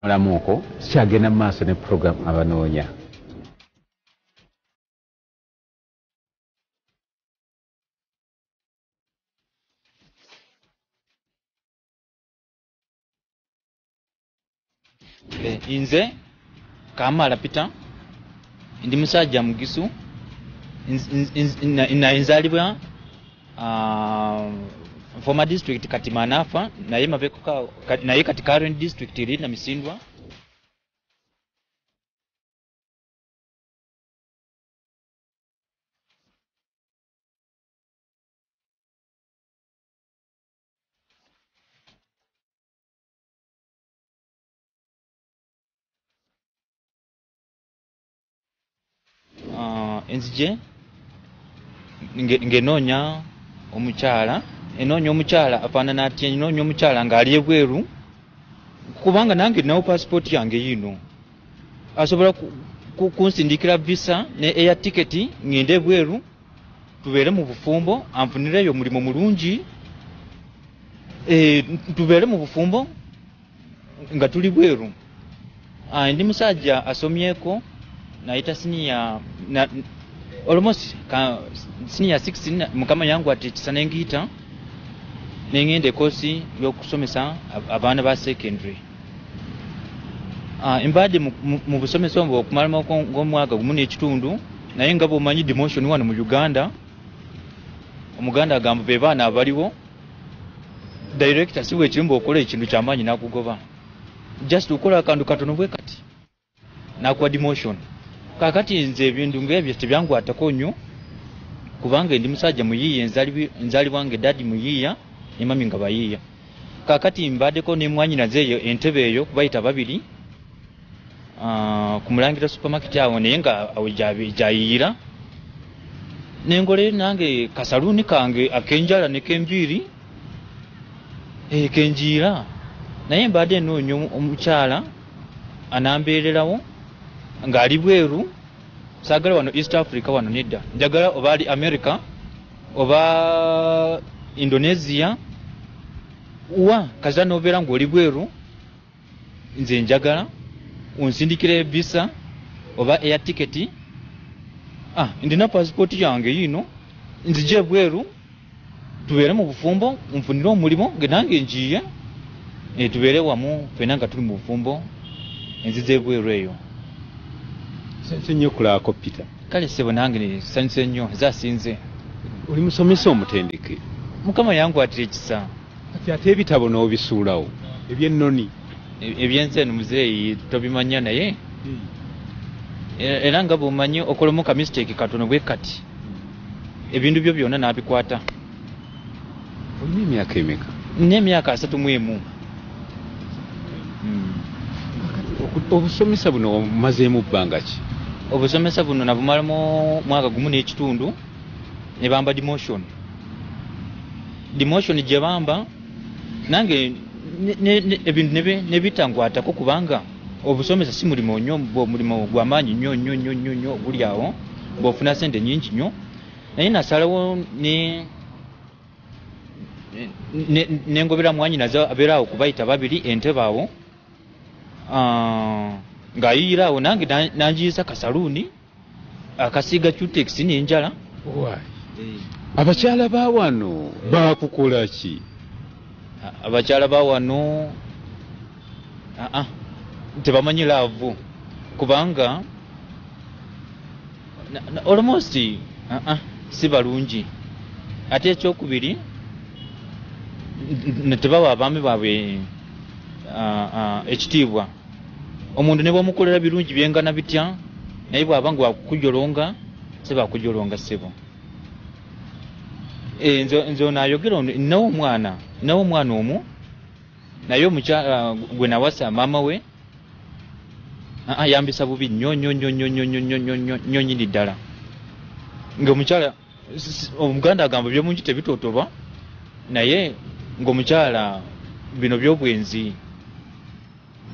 Mulamuko sikyagenda mu maaso ne program Abanoonya. Inze Kamala Peter ndi musajja mugisu nzalibwa former district kati Manafa naye mabeko naye kati current district iri na Misindwa. Enzije ngenoonya omukyala enoonya omukyala afaanana atya enoonya omukyala ng'ali ebweru kubanga nange nawo passport yange yino asobola kunsindikira visa ne air ticket ngende ebweru tubeere mu bufumbo anfunireyo omulimu mulungi tubeere mu bufumbo nga tuli bweru. Ndi musajja asomyeko naita senior almost senior 6 mukama yangu ati kisana ngita nengende kosi yokusomesa abaana ba secondary. Imbade mu busomesa ombo okumalama ng'omwaka gumu n'ekitundu naye nga bomanyi demotion wano mu Uganda omuganda agamba be baana abaliwo director siwe ekimbo okola ekintu ky'amaanyi n'akugoba just ukola akantu katono bwe kati nakuwa demotion. Kakati nze ebintu ng'ebyo tebyankwatako nnyo kubanga ndi musajja muyiiya nzali wange dadi muyiiya ne mami nga bayiiya. Kakati mbaddeko ne mwanyinaze eyo entebe eyo kubayita babiri kumulangira supermarket awo naye nga awo jayiira nengole nange kasaluni kange akenjala ne kembiiri kenjiira naye mbadde nnoonya omukyala anambeererawo ng'ali bweru saagala wano East Africa wano nedda njagala oba ali America oba Indonesia kaza nobeera ng'oli bweru nze njagala unsindikire visa oba air ticket. Ndina passport yange yino nzije bweru tubeere mu bufumbo nfunire omulimu nange njiye tubeere wamu fena nga tuli mu bufumbo nzize bweru eyo. Sente nnyo kulaako Peter. Kale sebo nange sanyuse nnyo zasinze. Oli musomesa omutendeke. Mukama yangu atire ekisa. Kati ate ebitabo n'obisuulawo ebyennoni ebyense muzeeyi tobimanya naye era nga bw'omanyi okolomu ka mistake katono bwe kati ebintu byo byonna n'abikwata. Olina emyaka emeka? Nina emyaka 31. Obusomesa buno omazeemu bbanga ki? Obusomesa buno nabumalamu mwaka gumu n'ekitundu ne bamba demotion gye bamba nange ebintu ne bitangwatako kubanga obusomesa si mulimu nnyo mulimu gw'amaanyi nnyo oguli awo bw'ofuna sente nnyingi nnyo naye nasalawo nengobera mwanyinaza abeera awo kubayita babiri entebe awo ng'ayiira awo nange nanjiyisa kasaluuni akasiiga cutex n'enjala. Abakyala ba wano baakukola ki? Abakyala ba wano tebamanyi laavu kubanga almost si balungi ate ekyokubiri tebawa abaami baabwe ekitiibwa. Omuntu ne bw'omukolera birungi byengana bitya naye bw'aba nga wakujolonga sebakujolonga sebo. Nze onayogera nawo omwana omu naye omukyala gwe nawasa maama we yambisa bubi nnyo nyini ddala ng'omukyala omuganda agamba byomungi tebitotolwa naye ng'omukyala bino by'obwenzi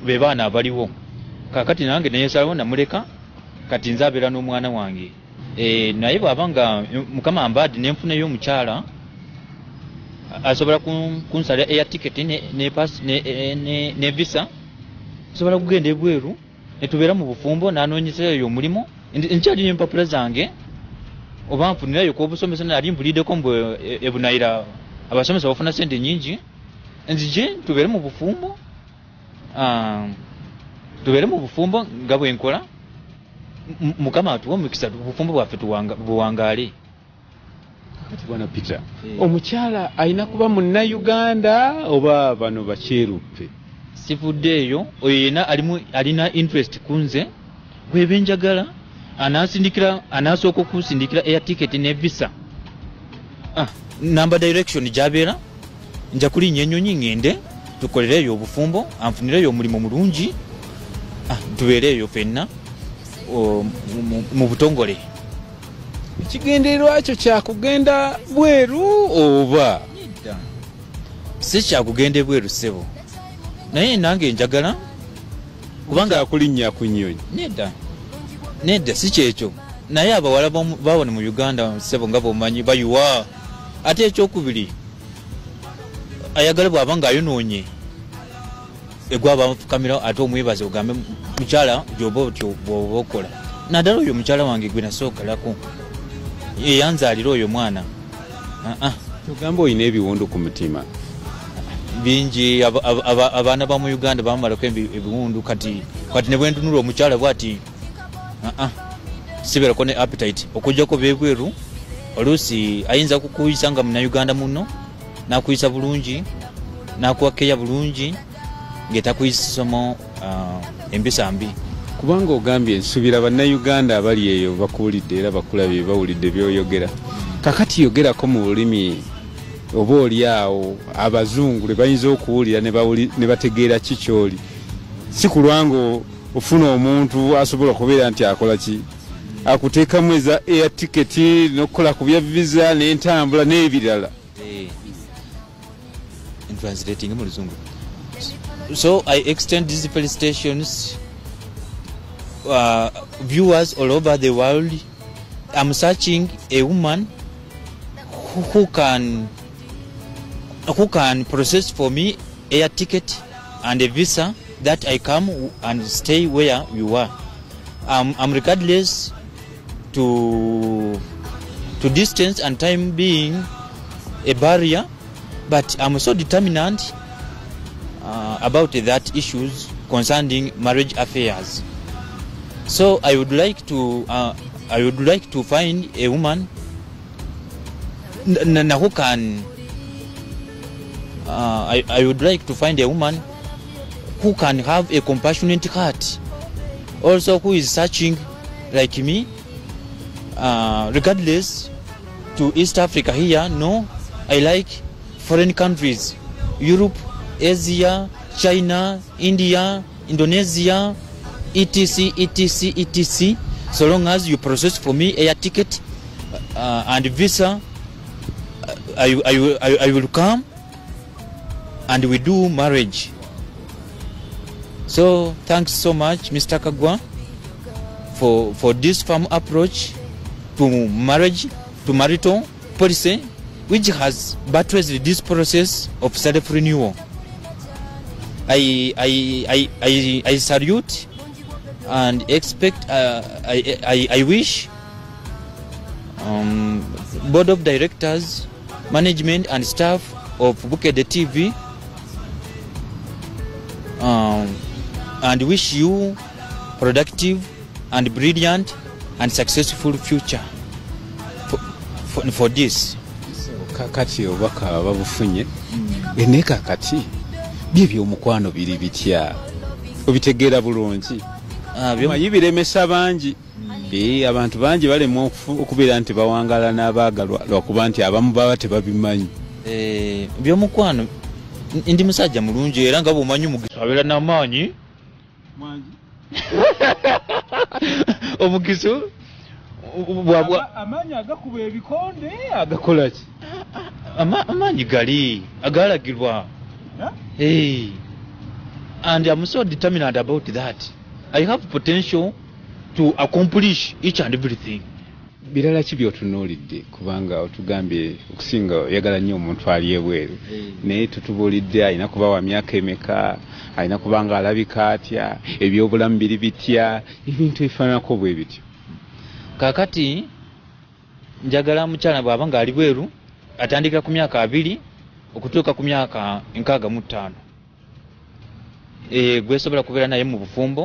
be baana abaliwo. Kakati nange neyesalawo namuleka kati nze abeera n'omwana wange naye bw'aba nga mukama ambadde nenfunayo omukyala asobola kunsala air ticket ne visa tusobola kugenda ebweru ne tubeera mu bufumbo n'anoonyeseeyo omulimu nkyalina empapula zange oba nfunirayo kw'obusomesa nali mbuliddeko mbu ebunayira abasomesa bafuna sente nyingi nzije tubeere mu bufumbo nga bwenkola mukama atuwa omukisa obufumbo bwaffe buwangaale. Kati bwana Peter, omukyala alina kuba munnayuganda oba bano bakyeruppe? Sivuddeeyo, oyo yena alina interest kunze bweba enjagala anasooka okusindikira air ticket ne visa. Number direction gyabeera nja kulinnya ennyonyi ngende tukolereyo obufumbo anfunireyo omulimu mulungi tubeereyo ffenna mu butongole. Ekigendererwa kyo kyakugenda bweru oba? Si kyakugenda bweru ssebo, naye nange njagala kubanga akulinnya ku nnyonyi. Nedda si kyekyo, naye abawala babone mu Uganda ssebo nga bomanyi bayiwa. Ate ekyokubiri ayagala bw'aba nga ayonoonye egwaba amufukamira ate omwebaze ogambe mukyala gy'oba otyo bw'oba okola. Naddala oyo mukyala wange gwe nasookalako eyanzaalira oyo mwana. Tugamba olina ebiwundu ku mutima bingi. Abaana ba mu Uganda bamalako ebiwundu kati ne bwentunula omukyala bwati sibeerako ne appetite okujjako beebweru. Oluusi ayinza kukuyisa nga munnayuganda muno nakuyisa bulungi nakuwa keya bulungi ng'etakuyisamo empisa mbi. Kubanga ogambye nsubira bannayuganda abali eyo bakuwulidde era bakulabye bawulidde byoyogera. Kakati yogerako mu bulimi oba oli awo abazungu lwe bayinza okuwulira ne bategeera ki kyoli. Si kulwanga ofuna omuntu asobola okubeera nti akola ki akuteekamu eza air ticket n'okukola ku bya visa n'entambula n'ebirala. Translating mu Luzungu. So I extend these felicitations viewers all over the world. I'm searching a woman who can process for me air ticket and a visa that I come and stay where you are. I'm regardless to distance and time being a barrier, but I'm so determined about that issues concerning marriage affairs. So I would like to find a woman who can. I would like to find a woman who can have a compassionate heart, also who is searching like me, regardless to East Africa here. No, I like foreign countries, Europe, Asia, China, India, Indonesia, etc. So long as you process for me air ticket and visa, I will come and we do marriage. So thanks so much, Mr. Kagwa, for this firm approach to marriage, to marital policy, which has buttressed this process of self-renewal. I salute and expect. I wish board of directors, management, and staff of Bukedde TV, and wish you productive and brilliant and successful future for this. Kakati obaka babufunye ene kakati bibyo omukwano biri bitya obitegeera bulungi mayi biremesa bangi abantu bangi balemu okubeera nti bawangala n'abaagalwa lwakuba nti abamu baba tebabimanyi byomukwano. Ndi musajja mulungi era nga bwomanyi omugisa abeera n'amaanyi omugiso amaanyi agakuba ebikonde agakola ki amaanyi gali agalagirwa. Hey, and I'm so determined about that. I have potential to accomplish each and everything. birala ki by'otunuulidde kubanga otugambye okusinga oyagala nnyo omuntu ali ebweru naye tutubuulidde alina kuba wa myaka emeka alina kuba nga alabika atya ebyobulamu biri bitya ebintu ebifaananako bwe bityo kaakati njagala mukyala bw'aba nga ali bweru atandikira ku myaka 2 okutuuka ku myaka 65 gwesobola kubeera naye mu bufumbo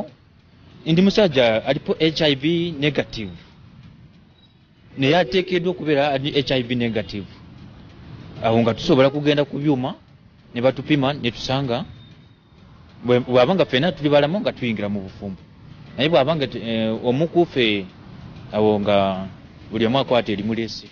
ndi musajja alipo HIV negative naye ateekeddwa okubeera HIV negative awo nga tusobola kugenda ku byuma ne batupima ne tusanga bw'aba nga ffenna tuli balamu nga tuyingira mu bufumbo naye bw'aba nga omu ku ffe awo nga buli omu akwata eri mulesi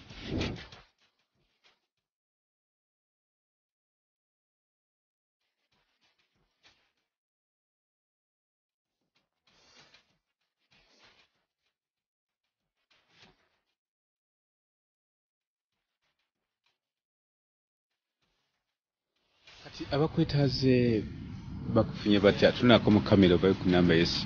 kati abakwetaaze bakufunye batya tunako mu kamera oba ku namba yesi